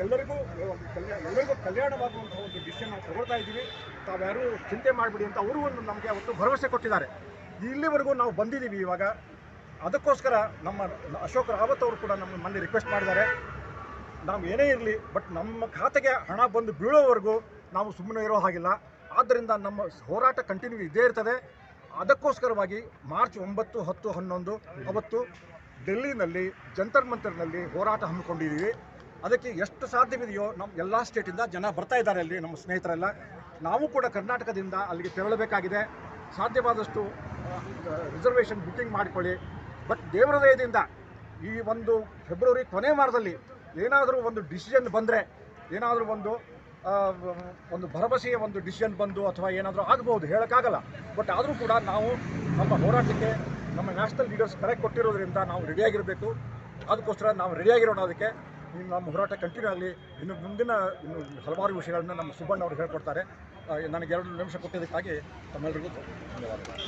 ಎಲ್ಲರಿಗೂ ಕಲ್ಯಾಣವಾಗುವಂತಹ ಒಂದು ಡಿಸಿಷನ್ ನಾವು ತಗೊಳ್ತಾ ಇದ್ದೀವಿ. ತಾವ್ಯಾರು ಚಿಂತೆ ಮಾಡಿಬಿಡಿ ಅಂತ ಅವರು ಒಂದು ನಮಗೆ ಅವತ್ತು ಭರವಸೆ ಕೊಟ್ಟಿದ್ದಾರೆ. ಇಲ್ಲಿವರೆಗೂ ನಾವು ಬಂದಿದ್ದೀವಿ. ಇವಾಗ ಅದಕ್ಕೋಸ್ಕರ ನಮ್ಮ ಅಶೋಕ್ ರಾವತ್ ಅವರು ಕೂಡ ನಮ್ಮ ಮೊನ್ನೆ ರಿಕ್ವೆಸ್ಟ್ ಮಾಡಿದ್ದಾರೆ, ನಾವು ಏನೇ ಇರಲಿ ಬಟ್ ನಮ್ಮ ಖಾತೆಗೆ ಹಣ ಬಂದು ಬೀಳೋವರೆಗೂ ನಾವು ಸುಮ್ಮನೆ ಇರೋ ಹಾಗಿಲ್ಲ. ಆದ್ದರಿಂದ ನಮ್ಮ ಹೋರಾಟ ಕಂಟಿನ್ಯೂ ಇದ್ದೇ ಇರ್ತದೆ. ಅದಕ್ಕೋಸ್ಕರವಾಗಿ ಮಾರ್ಚ್ 9, 10, 11 ಅವತ್ತು ಡೆಲ್ಲಿನಲ್ಲಿ ಜಂತರ್ ಮಂತರ್ನಲ್ಲಿ ಹೋರಾಟ ಹಮ್ಮಿಕೊಂಡಿದ್ದೀವಿ. ಅದಕ್ಕೆ ಎಷ್ಟು ಸಾಧ್ಯವಿದೆಯೋ ನಮ್ಮ ಎಲ್ಲ ಸ್ಟೇಟಿಂದ ಜನ ಬರ್ತಾ ಇದ್ದಾರೆ. ಅಲ್ಲಿ ನಮ್ಮ ಸ್ನೇಹಿತರೆಲ್ಲ ನಾವು ಕೂಡ ಕರ್ನಾಟಕದಿಂದ ಅಲ್ಲಿಗೆ ತೆರಳಬೇಕಾಗಿದೆ. ಸಾಧ್ಯವಾದಷ್ಟು ರಿಸರ್ವೇಷನ್ ಬುಕ್ಕಿಂಗ್ ಮಾಡಿಕೊಳ್ಳಿ. ಬಟ್ ದೇವರ ದಯದಿಂದ ಈ ಒಂದು ಫೆಬ್ರವರಿ ಕೊನೆ ವಾರದಲ್ಲಿ ಏನಾದರೂ ಒಂದು ಡಿಸಿಷನ್ ಬಂದರೆ, ಏನಾದರೂ ಒಂದು ಭರವಸೆಯ ಒಂದು ಡಿಸಿಷನ್ ಬಂದು ಅಥವಾ ಏನಾದರೂ ಆಗ್ಬೋದು, ಹೇಳೋಕ್ಕಾಗಲ್ಲ. ಬಟ್ ಆದರೂ ಕೂಡ ನಾವು ನಮ್ಮ ಹೋರಾಟಕ್ಕೆ ನಮ್ಮ ನ್ಯಾಷನಲ್ ಲೀಡರ್ಸ್ ಕರೆ ಕೊಟ್ಟಿರೋದ್ರಿಂದ ನಾವು ರೆಡಿಯಾಗಿರಬೇಕು. ಅದಕ್ಕೋಸ್ಕರ ನಾವು ರೆಡಿಯಾಗಿರೋಣ. ಅದಕ್ಕೆ ನಮ್ಮ ಹೋರಾಟ ಕಂಟಿನ್ಯೂ ಆಗಲಿ. ಮುಂದಿನ ಹಲವಾರು ವಿಷಯಗಳನ್ನ ನಮ್ಮ ಸುಬ್ಬಣ್ಣ ಅವರು ಹೇಳ್ಕೊಡ್ತಾರೆ. ನನಗೆ 2 ನಿಮಿಷ ಕೊಟ್ಟಿದ್ದಕ್ಕಾಗಿ ತಮ್ಮೆಲ್ಲರಿಗೂ ಧನ್ಯವಾದಗಳು.